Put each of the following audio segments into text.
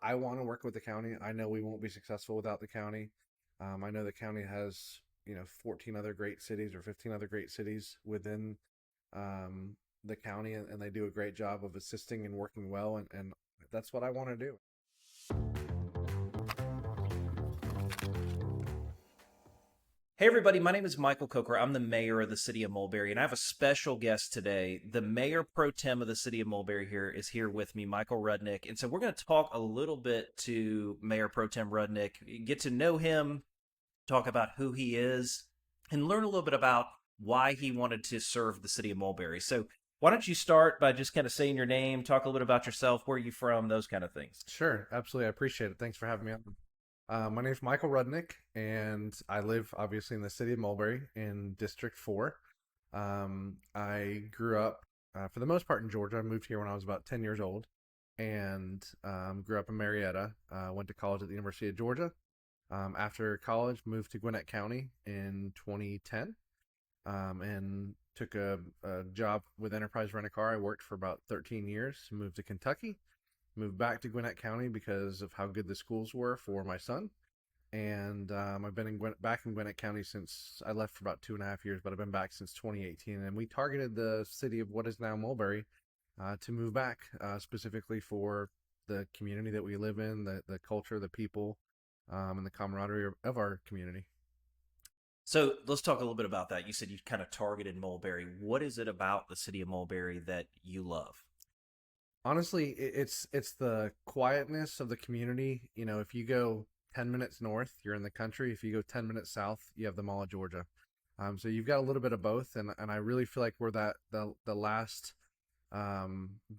I want to work with the county. I know we won't be successful without the county. I know the county has 14 other great cities or 15 other great cities within the county, and they do a great job of assisting and working well, and that's what I want to do. Hey, everybody, my name is Michael Coker. I'm the mayor of the City of Mulberry, and I have a special guest today. The mayor pro tem of the City of Mulberry here is here with me, Michael Rudnick. And so we're going to talk a little bit to Mayor pro tem Rudnick, get to know him, talk about who he is, and learn a little bit about why he wanted to serve the City of Mulberry. So why don't you start by just kind of saying your name, talk a little bit about yourself, where are you from, those kind of things. Sure, absolutely. I appreciate it. Thanks for having me on. My name is Michael Rudnick, and I live obviously in the city of Mulberry in District 4. I grew up, for the most part, in Georgia. I moved here when I was about 10 years old and grew up in Marietta. Went to college at the University of Georgia. After college, moved to Gwinnett County in 2010 and took a job with Enterprise Rent-A-Car. I worked for about 13 years, moved to Kentucky, moved back to Gwinnett County because of how good the schools were for my son. And I've been back in Gwinnett County since I left for about 2.5 years, but I've been back since 2018. And we targeted the city of what is now Mulberry to move back specifically for the community that we live in, the culture, the people, and the camaraderie of our community. So let's talk a little bit about that. You said you kind of targeted Mulberry. What is it about the City of Mulberry that you love? Honestly, it's the quietness of the community. If you go 10 minutes north, you're in the country. If you go 10 minutes south, you have the Mall of Georgia. So you've got a little bit of both, and I really feel like we're the last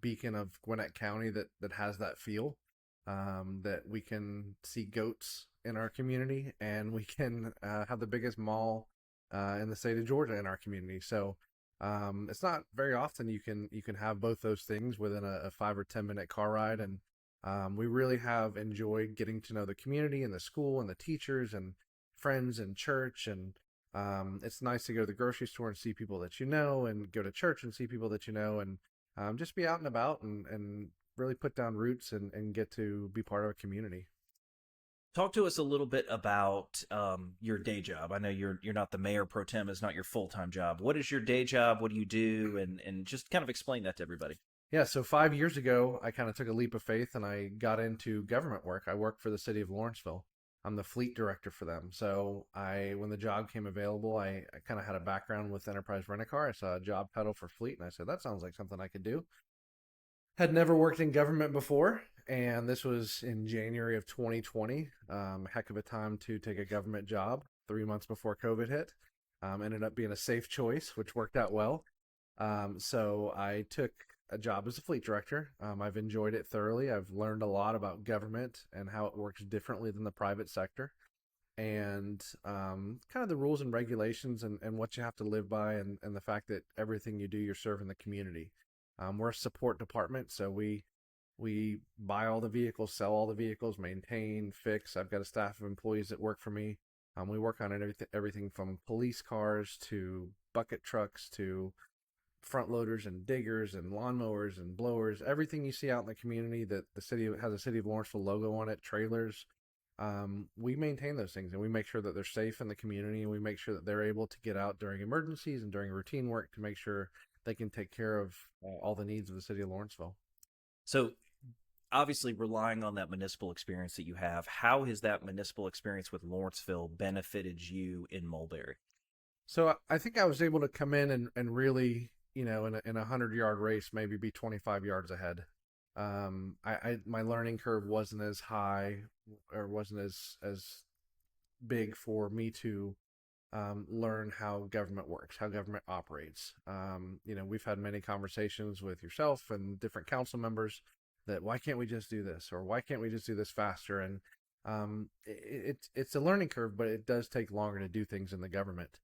beacon of Gwinnett County that has that feel. That we can see goats in our community, and we can have the biggest mall in the state of Georgia in our community. So it's not very often you can have both those things within a 5 or 10 minute car ride, and we really have enjoyed getting to know the community and the school and the teachers and friends and church, and it's nice to go to the grocery store and see people that you know, and go to church and see people that you know, and just be out and about and really put down roots and get to be part of a community. Talk to us a little bit about your day job. I know you're not the mayor pro tem; it's not your full time job. What is your day job? What do you do? And just kind of explain that to everybody. Yeah, so 5 years ago, I kind of took a leap of faith and I got into government work. I work for the city of Lawrenceville. I'm the fleet director for them. So when the job came available, I kind of had a background with Enterprise Rent-A-Car. I saw a job title for fleet, and I said, that sounds like something I could do. Had never worked in government before, and this was in January of 2020. Heck of a time to take a government job 3 months before COVID hit. Ended up being a safe choice, which worked out well. So I took a job as a fleet director. I've enjoyed it thoroughly. I've learned a lot about government and how it works differently than the private sector, and kind of the rules and regulations and what you have to live by, and the fact that everything you do, you're serving the community. We're a support department, so we buy all the vehicles, sell all the vehicles, maintain, fix. I've got a staff of employees that work for me. We work on everything from police cars to bucket trucks to front loaders and diggers and lawnmowers and blowers. Everything you see out in the community that the city has a City of Lawrenceville logo on it, trailers. We maintain those things, and we make sure that they're safe in the community, and we make sure that they're able to get out during emergencies and during routine work to make sure they can take care of all the needs of the city of Lawrenceville. So obviously relying on that municipal experience that you have, how has that municipal experience with Lawrenceville benefited you in Mulberry? So I think I was able to come in and really, in a 100-yard race, maybe be 25 yards ahead. My learning curve wasn't as high, or wasn't as big for me to learn how government works, how government operates. We've had many conversations with yourself and different council members that why can't we just do this, or why can't we just do this faster? And it's a learning curve, but it does take longer to do things in the government.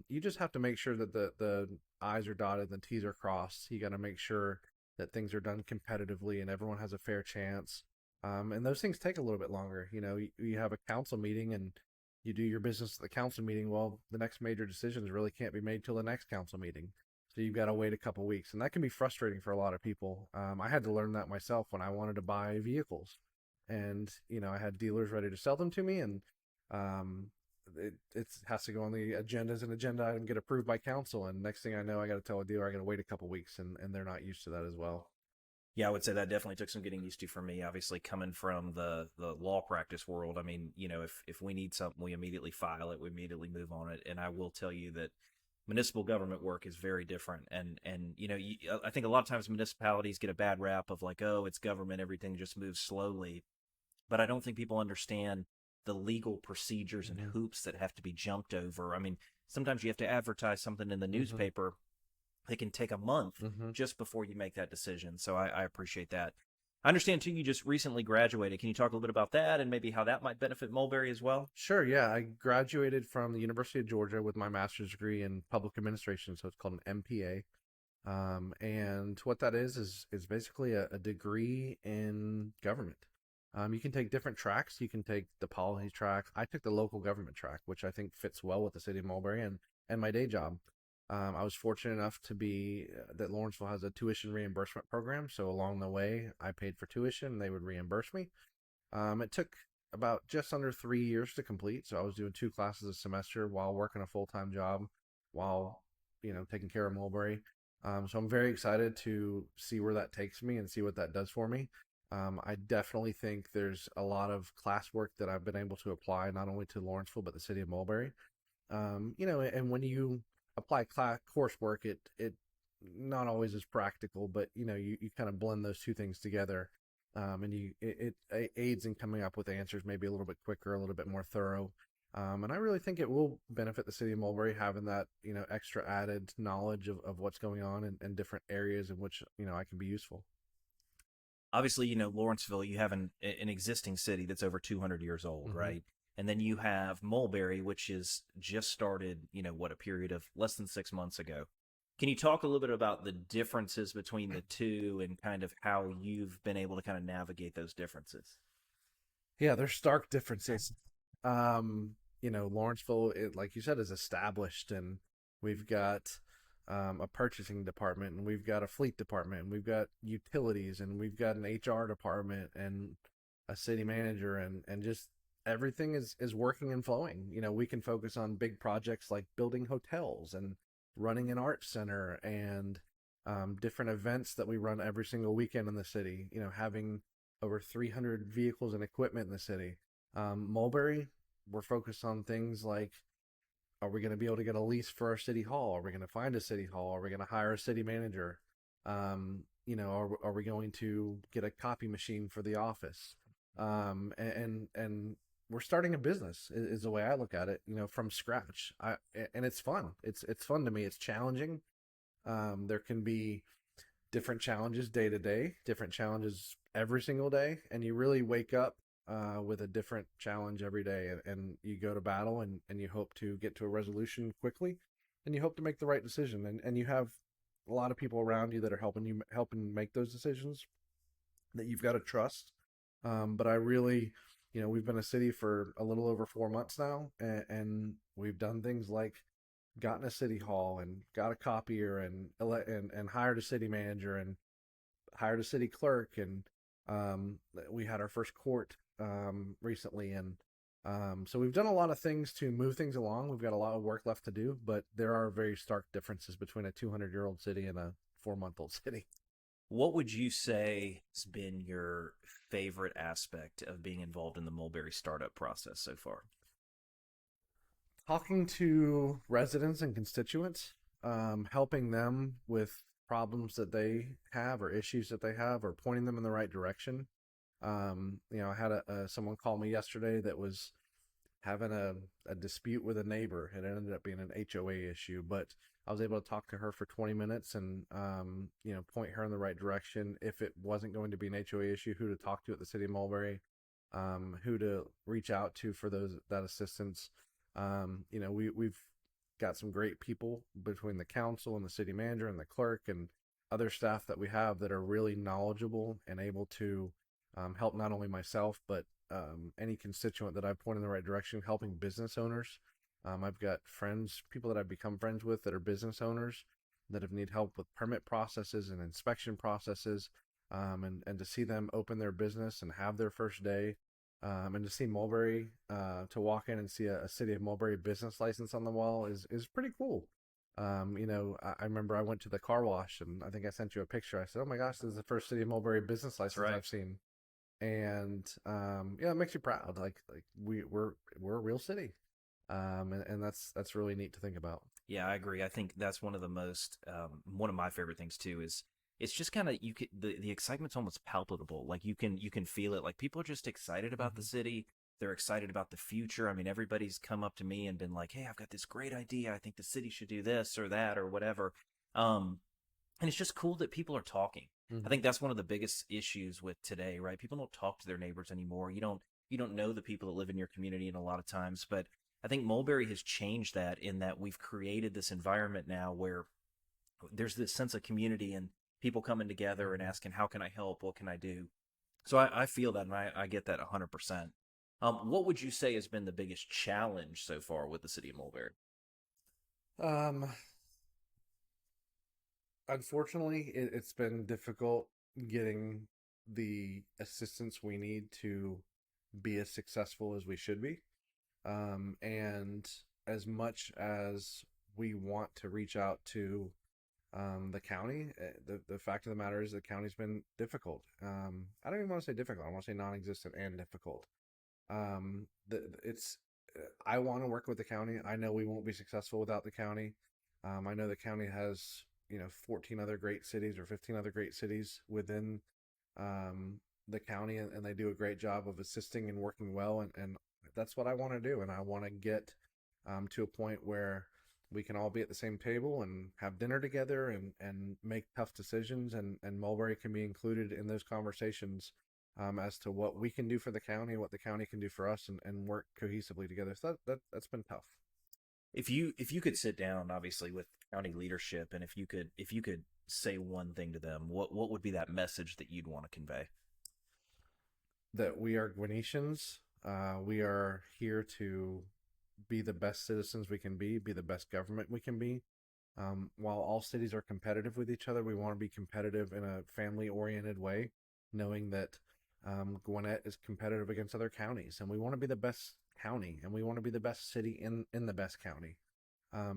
You just have to make sure that the I's are dotted and the T's are crossed. You got to make sure that things are done competitively and everyone has a fair chance. And those things take a little bit longer. You have a council meeting and you do your business at the council meeting. Well, the next major decisions really can't be made till the next council meeting. So you've got to wait a couple weeks, and that can be frustrating for a lot of people. I had to learn that myself when I wanted to buy vehicles. and I had dealers ready to sell them to me, and um, it has to go on the agenda as an agenda item, get approved by council, and next thing I know, I got to tell a dealer I got to wait a couple weeks, and they're not used to that as well. Yeah, I would say that definitely took some getting used to for me. Obviously, coming from the law practice world, I mean, if we need something, we immediately file it, we immediately move on it. And I will tell you that municipal government work is very different. And I think a lot of times municipalities get a bad rap of like, oh, it's government, everything just moves slowly. But I don't think people understand the legal procedures and Hmm. hoops that have to be jumped over. I mean, sometimes you have to advertise something in the Hmm. newspaper. It can take a month Hmm. just before you make that decision. So I appreciate that. I understand too. You just recently graduated. Can you talk a little bit about that and maybe how that might benefit Mulberry as well? Sure, yeah. I graduated from the University of Georgia with my master's degree in public administration, so it's called an MPA. And what that is basically a degree in government. You can take different tracks. You can take the policy track. I took the local government track, which I think fits well with the city of Mulberry and my day job. I was fortunate enough to be that Lawrenceville has a tuition reimbursement program. So along the way, I paid for tuition. They would reimburse me. It took about just under 3 years to complete. So I was doing two classes a semester while working a full time job, while taking care of Mulberry. So I'm very excited to see where that takes me and see what that does for me. I definitely think there's a lot of classwork that I've been able to apply not only to Lawrenceville but the city of Mulberry. And when you apply coursework, it not always is practical, but you kind of blend those two things together, and it aids in coming up with answers maybe a little bit quicker, a little bit more thorough. And I really think it will benefit the city of Mulberry having that extra added knowledge of what's going on in different areas in which I can be useful. Obviously, Lawrenceville, you have an existing city that's over 200 years old, Hmm. right? And then you have Mulberry, which is just started, what, a period of less than 6 months ago. Can you talk a little bit about the differences between the two and kind of how you've been able to kind of navigate those differences? Yeah, there's stark differences. Lawrenceville, like you said, is established, and we've got a purchasing department, and we've got a fleet department, and we've got utilities, and we've got an HR department, and a city manager, and just everything is working and flowing. We can focus on big projects like building hotels and running an art center and different events that we run every single weekend in the city. Having over 300 vehicles and equipment in the city. Mulberry, we're focused on things like, are we going to be able to get a lease for our city hall? Are we going to find a city hall? Are we going to hire a city manager? Are we going to get a copy machine for the office? And we're starting a business is the way I look at it, from scratch. And it's fun. It's fun to me. It's challenging. There can be different challenges day to day, different challenges every single day, and you really wake up with a different challenge every day, and you go to battle, and you hope to get to a resolution quickly, and you hope to make the right decision, and you have a lot of people around you that are helping make those decisions that you've got to trust. But I really, we've been a city for a little over 4 months now, and we've done things like gotten a city hall and got a copier and hired a city manager and hired a city clerk, and we had our first court recently, and so we've done a lot of things to move things along. We've got a lot of work left to do, but there are very stark differences between a 200-year-old city and a 4-month-old city. What would you say has been your favorite aspect of being involved in the Mulberry startup process so far? Talking to residents and constituents, helping them with problems that they have or issues that they have, or pointing them in the right direction. I had someone call me yesterday that was having a dispute with a neighbor. It ended up being an HOA issue, but I was able to talk to her for 20 minutes and point her in the right direction. If it wasn't going to be an HOA issue, who to talk to at the city of Mulberry, who to reach out to for that assistance. We've got some great people between the council and the city manager and the clerk and other staff that we have that are really knowledgeable and able to help not only myself but any constituent that I point in the right direction, helping business owners. I've got people that I've become friends with that are business owners that have need help with permit processes and inspection processes. and to see them open their business and have their first day, and to see Mulberry, to walk in and see a City of Mulberry business license on the wall is pretty cool. I remember I went to the car wash and I think I sent you a picture. I said, "Oh my gosh, this is the first City of Mulberry business That's license right. I've seen." And yeah, it makes you proud. Like we're a real city, and that's really neat to think about. Yeah, I agree. I think that's one of the most one of my favorite things too is it's just kind of you can the excitement's almost palpable. Like you can feel it. Like people are just excited about the Hmm. city. They're excited about the future. I mean, everybody's come up to me and been like, "Hey, I've got this great idea. I think the city should do this or that or whatever." Um, and it's just cool that people are talking. I Hmm. think that's one of the biggest issues with today, right? People don't talk to their neighbors anymore. You don't know the people that live in your community in a lot of times, but I think Mulberry has changed that in that we've created this environment now where there's this sense of community and people coming together and Hmm. asking, "How can I help? What can I do?" So I feel that and I get that 100%. What would you say has been the biggest challenge so far with the city of Mulberry? Um, Unfortunately, it's been difficult getting the assistance we need to be as successful as we should be. And as much as we want to reach out to the county, the fact of the matter is the county's been difficult. I don't even want to say difficult. I want to say non-existent and difficult. It's I want to work with the county. I know we won't be successful without the county. I know the county has 14 other great cities or 15 other great cities within um, the county, and they do a great job of assisting and working well. And that's what I want to do. And I want to get to a point where we can all be at the same table and have dinner together and make tough decisions. And Mulberry can be included in those conversations as to what we can do for the county, what the county can do for us, and work cohesively together. So that's been tough. If you could sit down, obviously, with county leadership, and if you could say one thing to them, what would be that message that you'd want to convey? That we are Gwinnetians. We are here to be the best citizens we can be the best government we can be. While all cities are competitive with each other, we want to be competitive in a family oriented way, knowing that Gwinnett is competitive against other counties, and we want to be the best county, and we want to be the best city in the best county.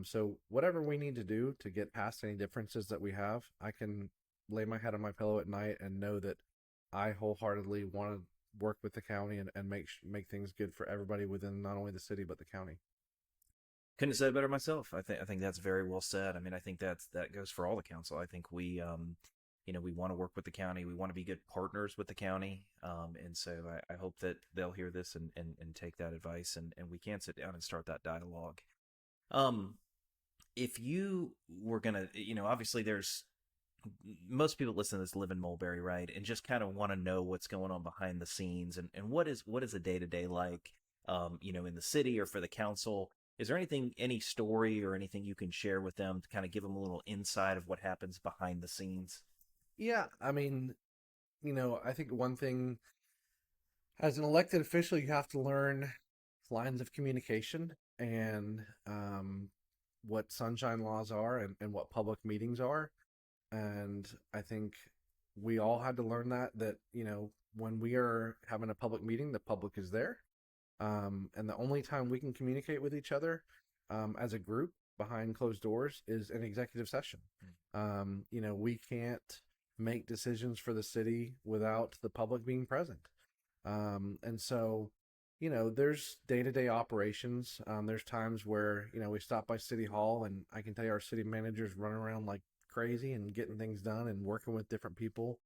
So whatever we need to do to get past any differences that we have, I can lay my head on my pillow at night and know that I wholeheartedly want to work with the county and make things good for everybody within not only the city but the county. Couldn't have said it better myself. I think that's very well said. I mean, I think that goes for all the council. I think we want to work with the county. We want to be good partners with the county. And so I hope that they'll hear this and take that advice and we can sit down and start that dialogue. Um, if you were gonna, obviously there's most people listen to this live in Mulberry, right? And just kind of want to know what's going on behind the scenes and what is a day to day like, in the city or for the council. Is there any story or anything you can share with them to kind of give them a little insight of what happens behind the scenes? Yeah, I mean, I think one thing as an elected official, you have to learn lines of communication and what sunshine laws are and what public meetings are. And I think we all had to learn that when we are having a public meeting, the public is there. And the only time we can communicate with each other as a group behind closed doors is an executive session. We can't make decisions for the city without the public being present. And so, there's day to day operations. There's times where, we stop by City Hall and I can tell you our city managers running around like crazy and getting things done and working with different people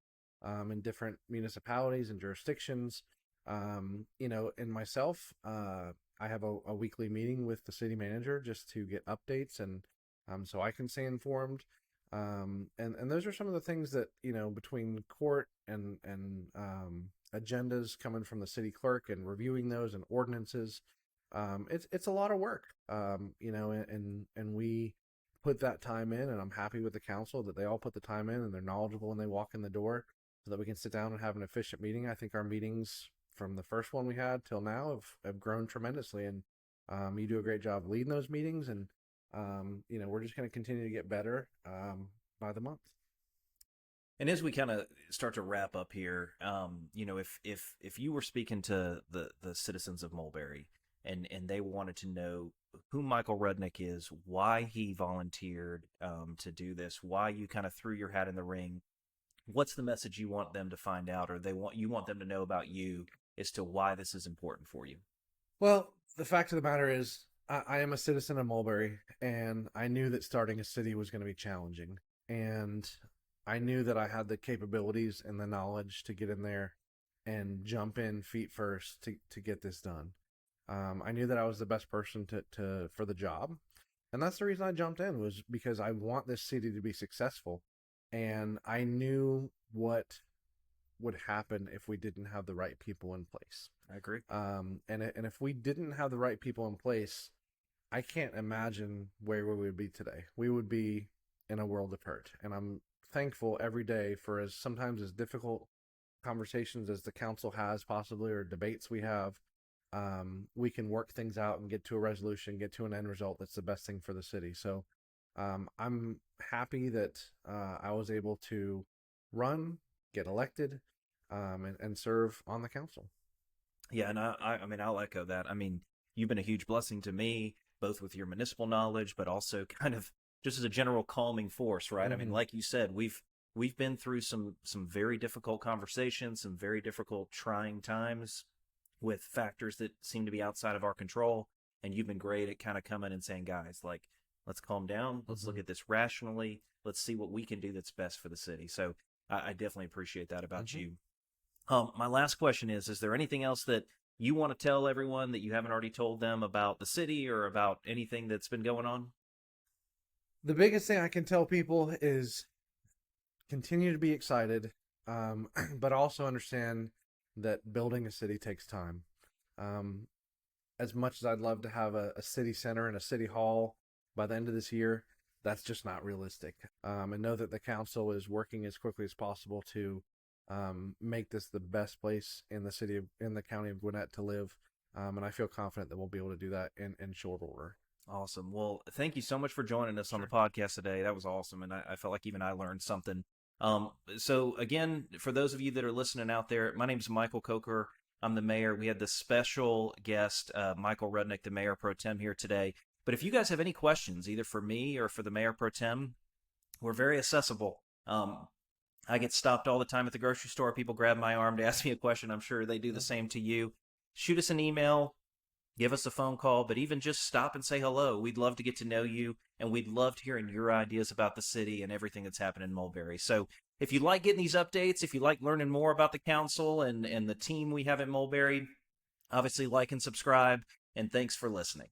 in different municipalities and jurisdictions. And myself, I have a weekly meeting with the city manager just to get updates and so I can stay informed. And those are some of the things that, between court and agendas coming from the city clerk and reviewing those and ordinances, it's a lot of work. And we put that time in, and I'm happy with the council that they all put the time in and they're knowledgeable when they walk in the door so that we can sit down and have an efficient meeting. I think our meetings from the first one we had till now have grown tremendously, and you do a great job leading those meetings, and we're just going to continue to get better by the month. And as we kind of start to wrap up here, if you were speaking to the citizens of Mulberry, and they wanted to know who Michael Rudnick is, why he volunteered to do this, why you kind of threw your hat in the ring, what's the message you want them to find out, or you want them to know about you as to why this is important for you? Well, the fact of the matter is, I am a citizen of Mulberry, and I knew that starting a city was going to be challenging. And I knew that I had the capabilities and the knowledge to get in there and jump in feet first to get this done. I knew that I was the best person for the job. And that's the reason I jumped in, was because I want this city to be successful. And I knew what would happen if we didn't have the right people in place. I agree. And if we didn't have the right people in place, I can't imagine where we would be today. We would be in a world of hurt. And I'm thankful every day for sometimes as difficult conversations as the council has, possibly, or debates we have. We can work things out and get to a resolution, get to an end result that's the best thing for the city. So I'm happy that I was able to run, get elected, and serve on the council. Yeah, and I mean, I'll echo that. I mean, you've been a huge blessing to me, both with your municipal knowledge, but also kind of just as a general calming force, right? I mean, like you said, we've been through some very difficult conversations, some very difficult, trying times with factors that seem to be outside of our control. And you've been great at kind of coming and saying, guys, like, let's calm down. Let's look at this rationally. Let's see what we can do that's best for the city. So I definitely appreciate that about you. My last question is there anything else that you want to tell everyone that you haven't already told them about the city or about anything that's been going on? The biggest thing I can tell people is continue to be excited, but also understand that building a city takes time. As much as I'd love to have a city center and a city hall by the end of this year, that's just not realistic. And know that the council is working as quickly as possible to make this the best place in the county of Gwinnett to live. And I feel confident that we'll be able to do that in short order. Awesome. Well, thank you so much for joining us on the podcast today. That was awesome. And I felt like even I learned something. So again, for those of you that are listening out there, my name is Michael Coker. I'm the mayor. We had this special guest, Michael Rudnick, the mayor pro tem, here today. But if you guys have any questions, either for me or for the mayor pro tem, we're very accessible. I get stopped all the time at the grocery store. People grab my arm to ask me a question. I'm sure they do the same to you. Shoot us an email, give us a phone call, but even just stop and say hello. We'd love to get to know you, and we'd love hearing your ideas about the city and everything that's happening in Mulberry. So if you like getting these updates, if you like learning more about the council and the team we have at Mulberry, obviously like and subscribe, and thanks for listening.